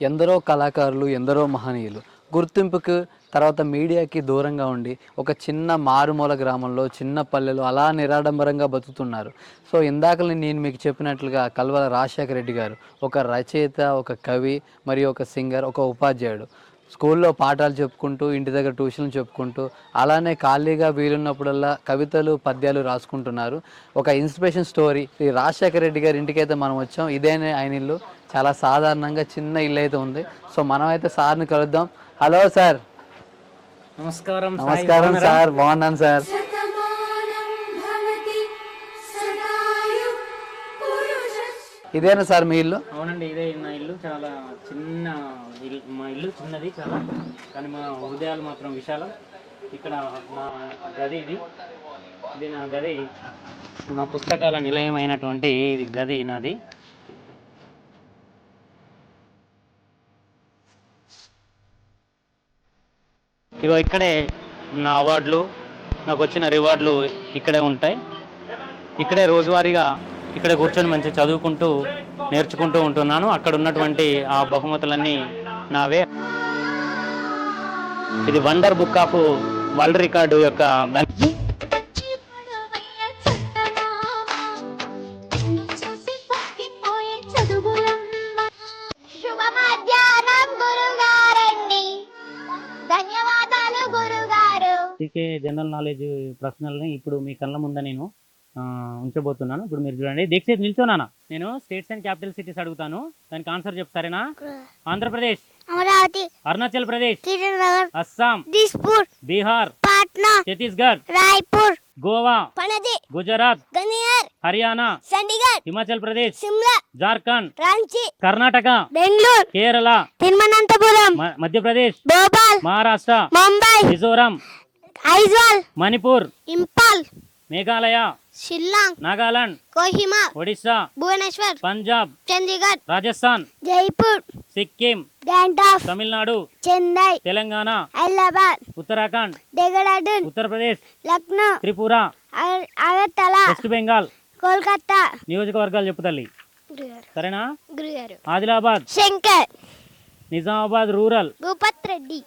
ఎందరో కళాకారులు, ఎందరో మహనీయులు గుర్తింపుకు తర్వాత మీడియాకి దూరంగా ఉండి ఒక చిన్న మారుమూల గ్రామంలో, చిన్న పల్లెలో అలా నిరాడంబరంగా బతుకుతున్నారు. సో, ఇందాకలే నేను మీకు చెప్పినట్లుగా కల్వల రాజశేఖర రెడ్డి గారు ఒక రచయిత, ఒక కవి మరియు ఒక సింగర్, ఒక ఉపాధ్యాయుడు. స్కూల్లో పాఠాలు చెప్పుకుంటూ, ఇంటి దగ్గర ట్యూషన్లు చెప్పుకుంటూ, అలానే ఖాళీగా వీలున్నప్పుడల్లా కవితలు, పద్యాలు రాసుకుంటున్నారు. ఒక ఇన్స్పిరేషన్ స్టోరీ. ఈ రాజశేఖర రెడ్డి గారి ఇంటికైతే మనం వచ్చాం. ఇదేనే ఆయన ఇల్లు. చాలా సాధారణంగా చిన్న ఇల్లు అయితే ఉంది. సో మనమైతే సార్ని కలుద్దాం. Hello sir. నమస్కారం. నమస్కారం సార్, బాగున్నాను సార్. ఇదేనా సార్ మీ ఇల్లు? అవునండి, ఇదే నా ఇల్లు. చాలా చిన్న ఇల్లు, మా ఇల్లు చిన్నది చాలా, కానీ మా హృదయాలు మాత్రం విశాలం. ఇక్కడ మా గది ఇది నా గది. నా పుస్తకాల నిలయం అయినటువంటి ఇది గది నాది. ఇగో ఇక్కడే నా అవార్డులు, నాకు వచ్చిన రివార్డులు ఇక్కడే ఉంటాయి. ఇక్కడే రోజువారీగా ఇక్కడే కూర్చొని మంచిగా చదువుకుంటూ నేర్చుకుంటూ ఉంటున్నాను. అక్కడ ఉన్నటువంటి ఆ బహుమతులన్నీ నావే. ఇది wonder book of world record యొక్క జనరల్ నాలెడ్జ్ ప్రశ్నల్ని ఇప్పుడు మీ కళ్ళ ముందు నేను ఉంచబోతున్నాను. ఇప్పుడు మీరు చూడండి. దీక్షిత్ నిల్చోనా? నేను స్టేట్స్ అండ్ క్యాపిటల్ సిటీస్ అడుగుతాను, దానికి ఆన్సర్ చెప్తారేనా? ఆంధ్రప్రదేశ్, అమరావతి, అరుణాచల్ ప్రదేశ్, కిరణనగర్, అస్సాం, దిస్పూర్, బీహార్, పాట్నా, ఛత్తీస్గఢ్, రాయ్పూర్, గోవా, పణజీ, గుజరాత్, గనియర్, హర్యానా, చండీగఢ్, హిమాచల్ ప్రదేశ్, సిమ్లా, జార్ఖండ్, రాంచీ, కర్ణాటక, బెంగళూరు, కేరళ, తిరువనంతపురం, మధ్యప్రదేశ్, భోపాల్, మహారాష్ట్ర, ముంబై, మిజోరం, ఐజ్వాల్, మణిపూర్, ఇంపాల్, మేఘాలయ, షిల్లాంగ్, నాగాలాండ్, కోహిమా, ఒడిశా, భువనేశ్వర్, పంజాబ్, చండీగఢ్, రాజస్థాన్, జైపూర్, సిక్కిం, గ్యాంటాక్, తమిళనాడు, చెన్నై, తెలంగాణ, హైదరాబాద్, ఉత్తరాఖండ్, డెహ్రాడూన్, ఉత్తరప్రదేశ్, లక్నో, త్రిపుర, అగర్తల, వెస్ట్ బెంగాల్. కోల్కతా. నియోజకవర్గాలు చెప్పు తల్లి, సరేనా? గురుగారు ఆదిలాబాద్, శంకర్, నిజామాబాద్ రూరల్, భూపత్ రెడ్డి,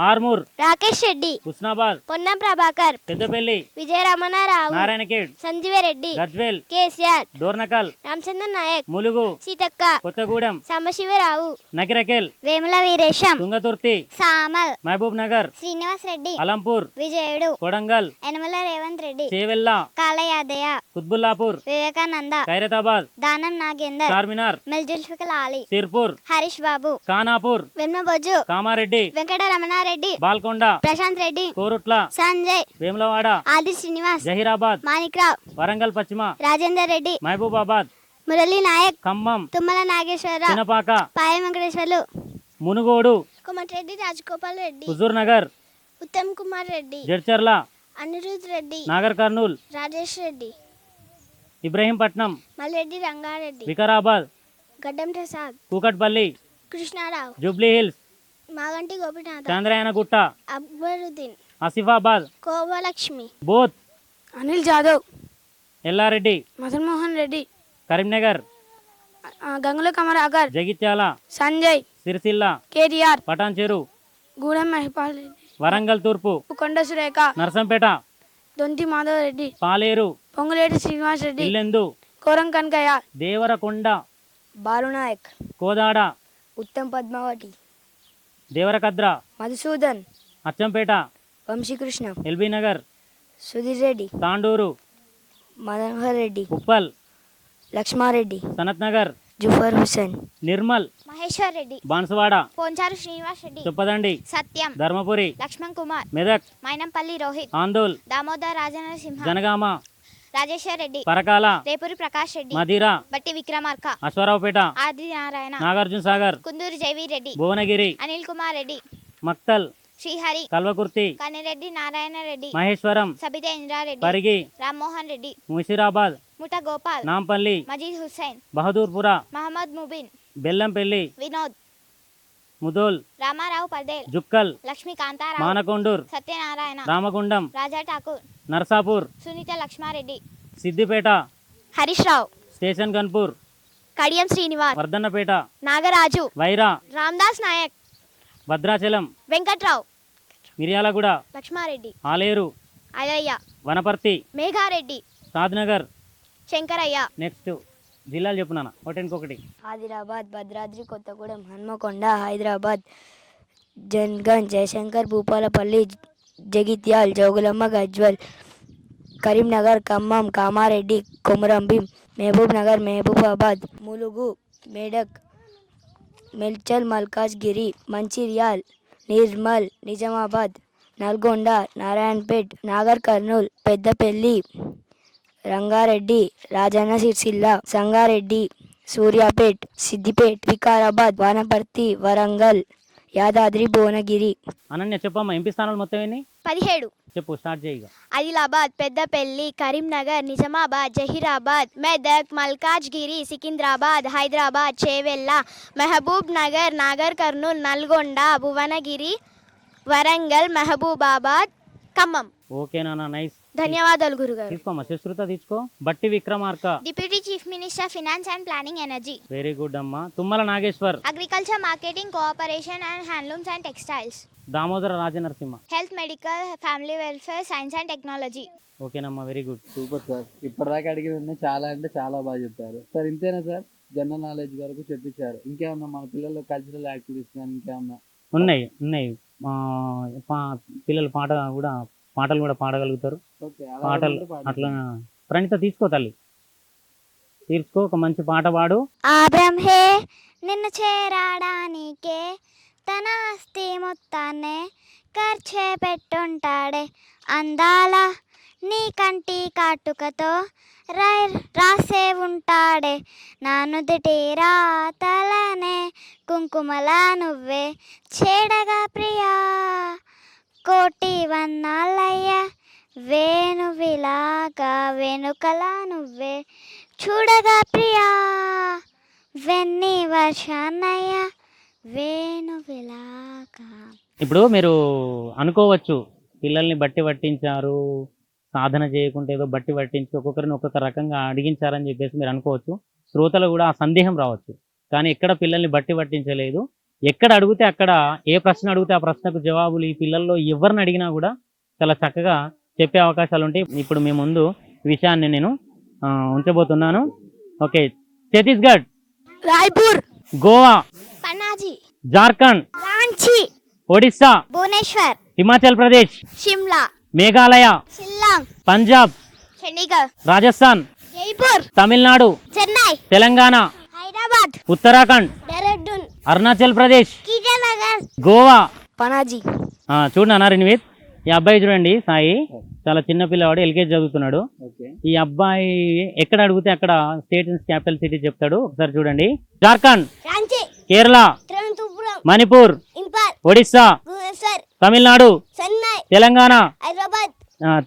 ఆర్మూర్, రాకేష్ రెడ్డి, హుస్నాబాద్, పొన్నం ప్రభాకర్, పెద్దపల్లి, విజయరమణారావు, నారాయణఖేడ్, సంజీవరెడ్డి, గజ్వేల్, కేసీఆర్, డోర్నకల్, రామచంద్ర నాయక్, ములుగు, సీతక్క, కొత్తగూడెం, సాంబశివరావు, నకిరకేల్, వేముల వీరేశం, తుంగతుర్తి, సామల్, మహబూబ్ నగర్, శ్రీనివాస్ రెడ్డి, అలంపూర్, విజయుడు, కొడంగల్, యనమల రేవంత్ రెడ్డి, చేవెల్ల, కాలయాదయ, కుత్బుల్లాపూర్, వివేకానంద, ఖైరతాబాద్, దానం నాగేందర్, చార్మినార్, మెల్జుల్ఫికల్ ఆలి, సిర్పూర్, హరీష్ బాబు, ఖానాపూర్, వెన్నబొజ్జు, కామారెడ్డి, వెంకట రమణారెడ్డి, బాల్కొండ, ప్రశాంత్ రెడ్డి, కోరుట్ల, సంజయ్, వేములవాడ, ఆది శ్రీనివాస్, జహీరాబాద్, మాణిక్రావు, వరంగల్ పశ్చిమ, రాజేందర్ రెడ్డి, మహబూబాబాద్, మురళీ నాయక్, ఖమ్మం, తుమ్మల నాగేశ్వరరావు, చినపాక, పాయ వెంకటేశ్వర్లు, మునుగోడు, కోమటిరెడ్డి రాజగోపాల్ రెడ్డి, హుజూర్ నగర్, ఉత్తమ్ కుమార్ రెడ్డి, జడ్చర్ల, అనిరుద్ రెడ్డి, నాగర్ కర్నూల్, రాజేష్ రెడ్డి, ఇబ్రహీంపట్నం, మల్రెడ్డి రంగారెడ్డి, వికారాబాద్, గడ్డం ప్రసాద్, కూకట్పల్లి, కృష్ణారావు, జూబ్లీ హిల్స్, మాగంటి గోపినాథ్, చంద్రయానగుట్ట, అక్బరుద్దీన్, ఆసిఫాబాద్, కోవలక్ష్మి, బోత్, అనిల్ జాదవ్, ఎల్లారెడ్డి, మదన్ మోహన్ రెడ్డి, కరీంనగర్, గంగుల కమరాకర్, జగిత్యాల, సంజయ్, సిరిసిల్ల, కేటీఆర్, పటాన్చెరు, గూడెం మహిపాల్ రెడ్డి, వరంగల్ తూర్పు, కొండ సురేఖ, నర్సంపేట, దొంతి మాధవ్ రెడ్డి, పాలేరు, పొంగులేటి శ్రీనివాస్ రెడ్డి, ఇల్లెందు, కోరం కనకయ్య, దేవరకొండ, బాలునాయక్, కోదాడ, ఉత్తమ్ పద్మావతి, దేవరకద్ర, మధుసూదన్, అచ్చంపేట, వంశీకృష్ణ, ఎల్బీ నగర్, సుధీర్ రెడ్డి, తాండూరు, మనోహర్ రెడ్డి, ఉప్పల్, లక్ష్మారెడ్డి, సనత్ నగర్, జుఫర్ హుసేన్, నిర్మల్, మహేశ్వర్ రెడ్డి, బాన్సువాడ, పోంచారు శ్రీనివాస్ రెడ్డి, చుప్పదండి, సత్యం, ధర్మపురి, లక్ష్మణ్ కుమార్, మెదక్, మైనంపల్లి రోహిత్, ఆందోల్, దామోదర్ రాజనరసింహ, జనగామ, రాజేశ్వర్ రెడ్డి, పరకాల, రేపూరి ప్రకాష్ రెడ్డి, మధిర, బట్టి విక్రమార్క, అశ్వారావుపేట, ఆది నారాయణ, నాగార్జున సాగర్, కుందూరు జైవీ రెడ్డి, భువనగిరి, అనిల్ కుమార్ రెడ్డి, మక్తల్, శ్రీహరి, కల్వకుర్తి, కనిరెడ్డి నారాయణ రెడ్డి, మహేశ్వరం, సబిత ఇంద్రారెడ్డి, పరిగి, రామ్మోహన్ రెడ్డి, ముషీరాబాద్, ముఠా గోపాల్, నాంపల్లి, మజీద్ హుస్సేన్, బహదూర్పుర, మహమ్మద్ ముబిన్, బెల్లంపల్లి, వినోద్, ముదోల్, రామారావు పటేల్, జుక్కల్, లక్ష్మీకాంతారావు, మానకొండూర్, సత్యనారాయణ, రామగుండం, రాజా ఠాకూర్, నర్సాపూర్, సునీత లక్ష్మారెడ్డి, సిద్దిపేట, హరీష్ రావు, స్టేషన్ గన్పూర్, కడియం శ్రీనివాస్, వర్ధన్నపేట, నాగరాజు, వైరా, రామ్దాస్ నాయక్, భద్రాచలం, వెంకట్రావు, మిర్యాలగూడ, లక్ష్మారెడ్డి, ఆలేరు, అయ్యయ్య, వనపర్తి, మేఘారెడ్డి, సాద్నగర్. శంకరయ్య. నెక్స్ట్ జిల్లాలు చెప్పు నాన్న ఒకటి. ఆదిలాబాద్, భద్రాద్రి కొత్తగూడెం, హన్మకొండ, హైదరాబాద్, జన్గంజ్, జయశంకర్, భూపాలపల్లి, జగిత్యాల్, జోగులమ్మ, గజ్వల్, కరీంనగర్, ఖమ్మం, కామారెడ్డి, కొమురంభీం, మహబూబ్ నగర్, మహబూబాబాద్, ములుగు, మేడక్, మెల్చల్, మల్కాజ్గిరి, మంచిర్యాల్, నిర్మల్, నిజామాబాద్, నల్గొండ, నారాయణపేట్, నాగర్ కర్నూల్, పెద్దపల్లి, రంగారెడ్డి, రాజన్న సిరిసిల్ల, సంగారెడ్డి, సూర్యాపేట్, సిద్దిపేట్, వికారాబాద్, వానపర్తి, వరంగల్, యాదాద్రి, భువనగిరి. అనన్య చెప్పమ్మా ఎంపీ స్థానాలు మొత్తం ఎన్ని 17. చెప్పు, స్టార్ట్ చేయగా. Adilabad, Peddapalli, Karimnagar, Nizamabad, Zaheerabad, Medak, Malkajgiri, Secunderabad, Hyderabad, Chevella, Mahbubnagar, Nagarkurnool, Nalgonda, Bhuvanagiri, Warangal, Mahabubabad, Khammam. Okay నాన్న, నైస్. ధన్యవాదాలు గురుగారు. తీసుకోమ్మా, సుశ్రుత తీసుకో. Bhatti Vikramarka, deputy chief minister finance and planning energy. Very good అమ్మా. Tummala Nageshwar, agriculture, marketing, cooperation and handlooms and textiles. Damodara Rajanarasimha, health, medical, family welfare, science and technology. ఓకేనమ్మా, వెరీ గుడ్. Super sir. ఇప్పటిదాకా అడిగిన చాలా అంటే చాలా బాగా చెప్పారు సార్. ఇంతేనా సార్? జనరల్ నాలెడ్జ్ వరకు చెప్పించారు. ఇంకేమన్నా మన పిల్లలు కల్చరల్ యాక్టివిటీస్ కానీ ఇంకేమన్నా ఉన్నాయి. పిల్లలు పాటలు కూడా పాడగలుగుతారు. ఓకే, పాటలు అట్లా. ప్రణిత తీసుకో తల్లి, తీర్చుకో. ఒక మంచి పాట పాడు. ఆ బ్రహ్మే నిన్ను చేరాడానికే తన ఆస్తి మొత్తాన్నే ఖర్చే పెట్టుంటాడే, అందాల నీ కంటి కాటుకతో రాసే ఉంటాడే, నా నుదుటి రాతలనే కుంకుమలా నువ్వే చేడగా ప్రియా, కోటి వన్నాలయ్య వేణువిలాగా వెనుకలా నువ్వే చూడగా ప్రియా, వెన్ని వర్షాన్నయ్య వేణువిలాగా. ఇప్పుడు మీరు అనుకోవచ్చు పిల్లల్ని బట్టి పట్టించారు, సాధన చేయకుంటే ఏదో బట్టి పట్టించి ఒక్కొక్కరిని ఒక్కొక్క రకంగా అడిగించారని చెప్పేసి మీరు అనుకోవచ్చు. శ్రోతలు కూడా ఆ సందేహం రావచ్చు. కానీ ఎక్కడ పిల్లల్ని బట్టి పట్టించలేదు. ఎక్కడ అడిగితే అక్కడ, ఏ ప్రశ్న అడిగితే ఆ ప్రశ్నకు జవాబులు ఈ పిల్లల్లో ఎవరిని అడిగినా కూడా చాలా చక్కగా చెప్పే అవకాశాలు ఉంటాయి. ఇప్పుడు మీ ముందు విషయాన్ని నేను ఉంచబోతున్నాను. ఓకే, ఛత్తీస్గఢ్, రాయ్పూర్, గోవా, పనాజీ, జార్ఖండ్, రాంచీ, ఒడిస్సా, భువనేశ్వర్, హిమాచల్ ప్రదేశ్, షిమ్లా, మేఘాలయ, షిల్లాంగ్, పంజాబ్, చండీగఢ్, రాజస్థాన్, జైపూర్, తమిళనాడు, చెన్నై, తెలంగాణ, హైదరాబాద్, ఉత్తరాఖండ్, డెహ్రాడూన్, అరుణాచల్ ప్రదేశ్, శ్రీనగర్, గోవా. పనాజీ. చూడన్నా రిన్విత్, ఈ అబ్బాయి చూడండి సాయి, చాలా చిన్న పిల్లవాడు, ఎల్కేజీ చదువుతున్నాడు. ఓకే, ఈ అబ్బాయి ఎక్కడ అడిగితే అక్కడ స్టేట్ క్యాపిటల్ సిటీ చెప్తాడు. ఒకసారి చూడండి. Jharkhand, Ranchi, Kerala, Thiruvananthapuram, Manipur, Imphal, Odisha, Bhubaneswar, Tamil Nadu, Chennai, Telangana, Hyderabad,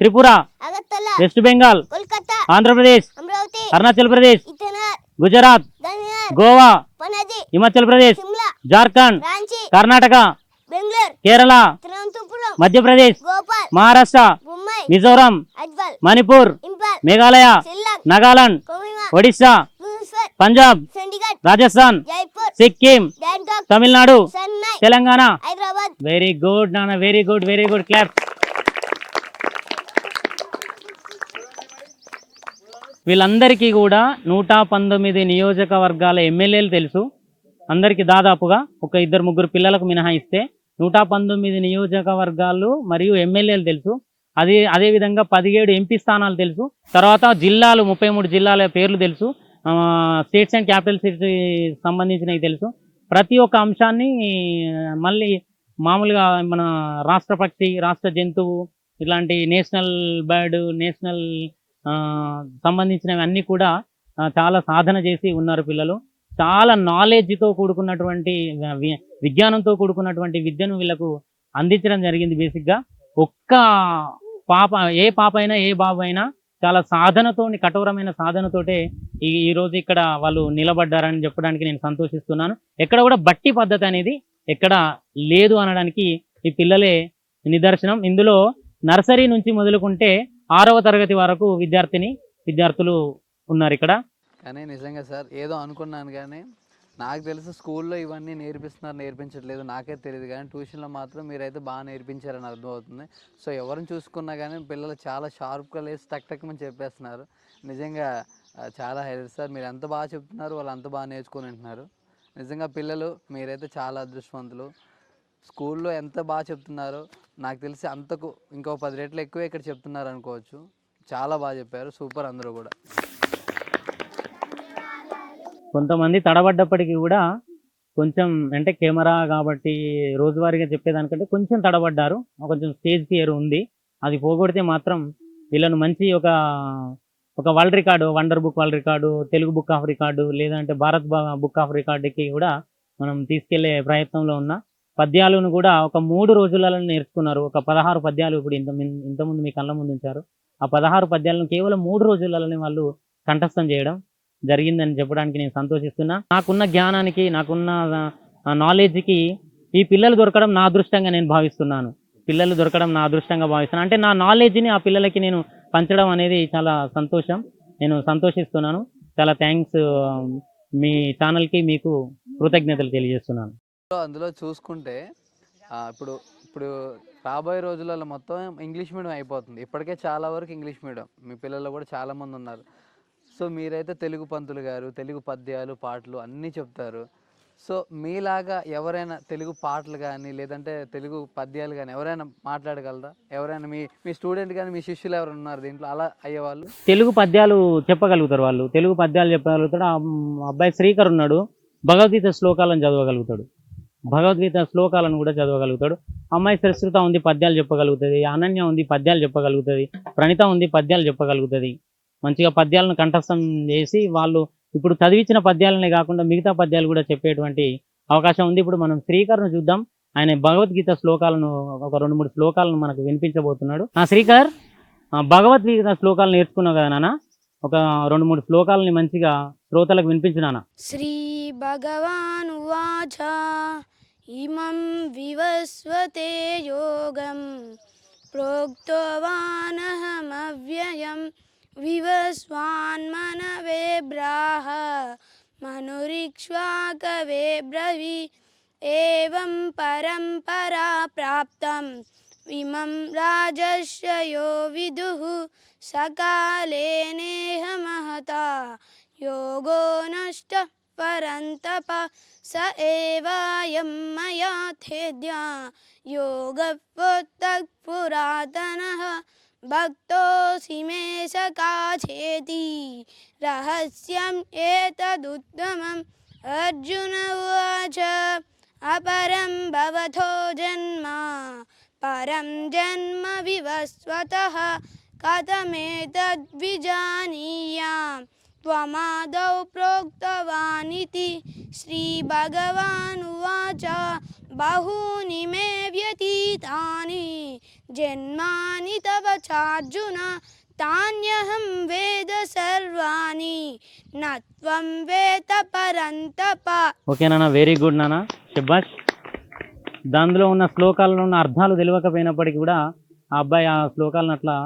Tripura, Agartala, west Bengal, Kolkata, Andhra Pradesh, Amaravati, Arunachal Pradesh, ఇతనగర్, Gujarat, ధన్యవాద్, Goa, Panaji, Himachal Pradesh, Shimla, Jharkhand, Ranchi, Karnataka, Bengaluru, Kerala, Thiruvananthapuram, Madhya Pradesh, Gopal, Maharashtra, Mumbai, Mizoram, అజ్బల్, Manipur, Imphal, Meghalaya, Shillong, Nagaland, Kohima, Odisha, Bhubaneswar, Punjab, Chandigarh, Rajasthan, Jaipur, Sikkim, Gangtok, Tamil Nadu, Chennai, Telangana. Hyderabad. Very good నాన్న, very good, very good. Clap. వీళ్ళందరికీ కూడా 119 నియోజకవర్గాల ఎమ్మెల్యేలు తెలుసు. అందరికీ దాదాపుగా ఒక 2-3 పిల్లలకు మినహాయిస్తే 119 నియోజకవర్గాలు మరియు ఎమ్మెల్యేలు తెలుసు. అదేవిధంగా 17 ఎంపీ స్థానాలు తెలుసు. తర్వాత జిల్లాలు 33 జిల్లాల పేర్లు తెలుసు. స్టేట్స్ అండ్ క్యాపిటల్ సిటీ సంబంధించినవి తెలుసు. ప్రతి ఒక్క అంశాన్ని మళ్ళీ మామూలుగా మన రాష్ట్ర పక్షి, రాష్ట్ర జంతువు, ఇలాంటి నేషనల్ బర్డ్, నేషనల్ సంబంధించినవి అన్నీ కూడా చాలా సాధన చేసి ఉన్నారు పిల్లలు. చాలా నాలెడ్జ్తో కూడుకున్నటువంటి, విజ్ఞానంతో కూడుకున్నటువంటి విద్యను వీళ్ళకు అందించడం జరిగింది. బేసిక్గా ఒక్క పాప, ఏ పాప అయినా ఏ బాబు అయినా చాలా సాధనతోని, కఠోరమైన సాధనతోటే ఈరోజు ఇక్కడ వాళ్ళు నిలబడ్డారని చెప్పడానికి నేను సంతోషిస్తున్నాను. ఎక్కడ కూడా బట్టి పద్ధతి అనేది ఎక్కడ లేదు అనడానికి ఈ పిల్లలే నిదర్శనం. ఇందులో నర్సరీ నుంచి మొదలుకుంటే 6వ తరగతి వరకు విద్యార్థులు ఉన్నారు ఇక్కడ. కానీ నిజంగా సార్ ఏదో అనుకున్నాను, కానీ నాకు తెలిసి స్కూల్లో ఇవన్నీ నేర్పించట్లేదు నాకే తెలియదు, కానీ ట్యూషన్లో మాత్రం మీరైతే బాగా నేర్పించారని అర్థమవుతుంది. సో ఎవరిని చూసుకున్నా కానీ పిల్లలు చాలా షార్ప్గా లేసి టక్ టక్ అని చెప్పేస్తున్నారు. నిజంగా చాలా హెల్ప్ సార్. మీరు ఎంత బాగా చెప్తున్నారు, వాళ్ళు అంత బాగా నేర్చుకొని ఉంటున్నారు. నిజంగా పిల్లలు మీరైతే చాలా అదృష్టవంతులు. స్కూల్లో ఎంత బాగా చెప్తున్నారో నాకు తెలిసి అంతకు ఇంకో 10 రెట్లు ఎక్కువ ఇక్కడ చెప్తున్నారు అనుకోవచ్చు. చాలా బాగా చెప్పారు, సూపర్ అందరూ కూడా. కొంతమంది తడబడ్డప్పటికీ కూడా కొంచెం అంటే కెమెరా కాబట్టి రోజువారీగా చెప్పేదానికంటే కొంచెం తడబడ్డారు, కొంచెం స్టేజ్ ఫియర్ ఉంది. అది పోగొడితే మాత్రం వీళ్ళను మంచి ఒక world record, wonder book world record, Telugu book of record, లేదంటే భారత్ బుక్ ఆఫ్ రికార్డుకి కూడా మనం తీసుకెళ్లే ప్రయత్నంలో ఉన్న పద్యాలను కూడా ఒక 3 రోజులలో నేర్చుకున్నారు. ఒక 16 పద్యాలు ఇప్పుడు ఇంతకుముందు మీ కళ్ళ ముందు ఉంచారు. ఆ 16 పద్యాలను కేవలం 3 రోజులలోనే వాళ్ళు కంఠస్థం చేయడం జరిగిందని చెప్పడానికి నేను సంతోషిస్తున్నా. నాకున్న జ్ఞానానికి, నాకున్న నాలెడ్జ్కి ఈ పిల్లలు దొరకడం నా అదృష్టంగా నేను భావిస్తున్నాను. అంటే నా నాలెడ్జ్ని ఆ పిల్లలకి నేను పంచడం అనేది చాలా సంతోషం. నేను సంతోషిస్తున్నాను. చాలా థ్యాంక్స్. మీ ఛానల్కి మీకు కృతజ్ఞతలు తెలియజేస్తున్నాను. అందులో చూసుకుంటే ఇప్పుడు ఇప్పుడు రాబోయే రోజులలో మొత్తం ఇంగ్లీష్ మీడియం అయిపోతుంది. ఇప్పటికే చాలా వరకు ఇంగ్లీష్ మీడియం, మీ పిల్లలు కూడా చాలామంది ఉన్నారు. సో మీరైతే తెలుగు పంతులు గారు, తెలుగు పద్యాలు పాటలు అన్నీ చెప్తారు. సో మీలాగా ఎవరైనా తెలుగు పాటలు కానీ లేదంటే తెలుగు పద్యాలు కానీ ఎవరైనా మాట్లాడగలరా? ఎవరైనా మీ స్టూడెంట్ కానీ మీ శిష్యులు ఎవరు ఉన్నారు దీంట్లో అలా అయ్యేవాళ్ళు? తెలుగు పద్యాలు చెప్పగలుగుతారు వాళ్ళు. తెలుగు పద్యాలు చెప్పగలుగుతాడు. అబ్బాయి శ్రీకర్ ఉన్నాడు, భగవద్గీత శ్లోకాలను చదవగలుగుతాడు. భగవద్గీత శ్లోకాలను కూడా చదవగలుగుతాడు. అమ్మాయి ప్రస్తుత ఉంది, పద్యాలు చెప్పగలుగుతుంది. అనన్య ఉంది, పద్యాలు చెప్పగలుగుతుంది. ప్రణిత ఉంది, పద్యాలు చెప్పగలుగుతుంది. మంచిగా పద్యాలను కంఠస్థం చేసి వాళ్ళు ఇప్పుడు చదివించిన పద్యాలనే కాకుండా మిగతా పద్యాలు కూడా చెప్పేటువంటి అవకాశం ఉంది. ఇప్పుడు మనం శ్రీకర్ను చూద్దాం. ఆయన భగవద్గీత శ్లోకాలను ఒక 2-3 శ్లోకాలను మనకు వినిపించబోతున్నాడు. శ్రీకర్, భగవద్గీత శ్లోకాలు నేర్చుకున్నావు కదా నాన్న, ఒక 2-3 శ్లోకాలని మంచిగా శ్రోతలకు వినిపించు నాన్న. శ్రీ భగవాను వాచ ఇమం వివస్వతే యోగం ప్రోక్తవానహమవ్యయం వివస్వాన్మనవే బ్రాహ మనురిక్ష్వాకవే బ్రవి ఏవం పరంపరా ప్రాప్తం ఇమం రాజర్షయో విదుః సకాలే నేహ మహతా యోగో నష్ట పరంతప స ఏవాయం మయా థేద్యా యోగవోత్తః పురాతనః భక్తోసి మే సకాచేతి రహస్యం ఏతదుత్తమం. అర్జున ఉవాచ అపరం భవతో జన్మ పరం జన్మ వివస్వతః కథమేతద్విజానీయాం త్వమాదౌ ప్రోక్తవానితి. శ్రీభగవానువాచ బహూని మే వ్యతీతాని జన్మాని తవ చార్జున తాన్యహం వేద సర్వాణి నత్వం వేద పరంతప. ఓకే నాన్న, వెరీ గుడ్ నాన్న, శభాష్. దానిలో ఉన్న శ్లోకాలలో ఉన్న అర్థాలు తెలియకపోయినప్పటికీ కూడా ఆ అబ్బాయి ఆ శ్లోకాలను అట్లా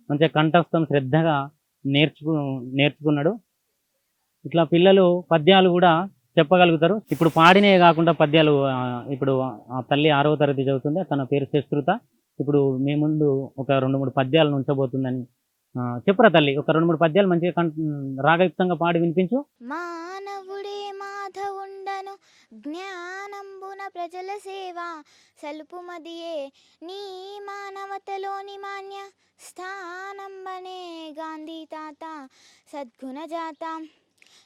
మంచిగా కంఠస్థం శ్రద్ధగా నేర్చుకున్నాడు. ఇట్లా పిల్లలు పద్యాలు కూడా చెప్పగలుగుతారు. ఇప్పుడు పాడినే కాకుండా పద్యాలు ఇప్పుడు ఆ తల్లి 6వ తరగతి చదువుతుంది, తన పేరు శస్త్రుత. ఇప్పుడు మీ ముందు ఒక 2-3 పద్యాలను ఉంచబోతుందని చెప్పురా తల్లి. ఒక 2-3 పద్యాలు మంచిగా రాగయుక్తంగా పాడి వినిపించు. మానవుడే మాధవుండను జ్ఞానంబున ప్రజల సేవ సలుపుమదియే నీ మానవతలోని మాన్య స్థానంబనే గాంధీ తాత సద్గుణ జాత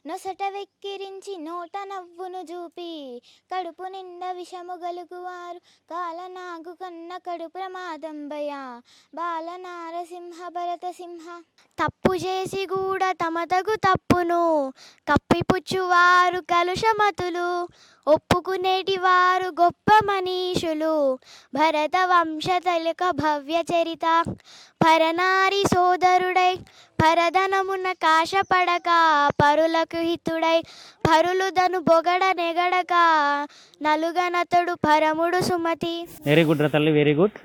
నొసట వెక్కిరించి నోట నవ్వును చూపి కడుపు నిండా విషము గలుగువారు కాలనాగు కన్న కడు ప్రమాదం భయ బాల నారసింహ భరత సింహ. తప్పు చేసి కూడా తమ తగు తప్పును కప్పిపుచ్చువారు కలుషమతులు ఒప్పుకునేటి వారు గొప్ప మనీషులు భరత వంశ తలుక భవ్య చరిత పరనారి సోదరుడై పరధనమున కాశపడక పరులకు హితుడై పరులు దను బొగడ నెగడక నలుగనతడు పరముడు సుమతి. వెరీ గుడ్ రా తల్లి, వెరీ గుడ్.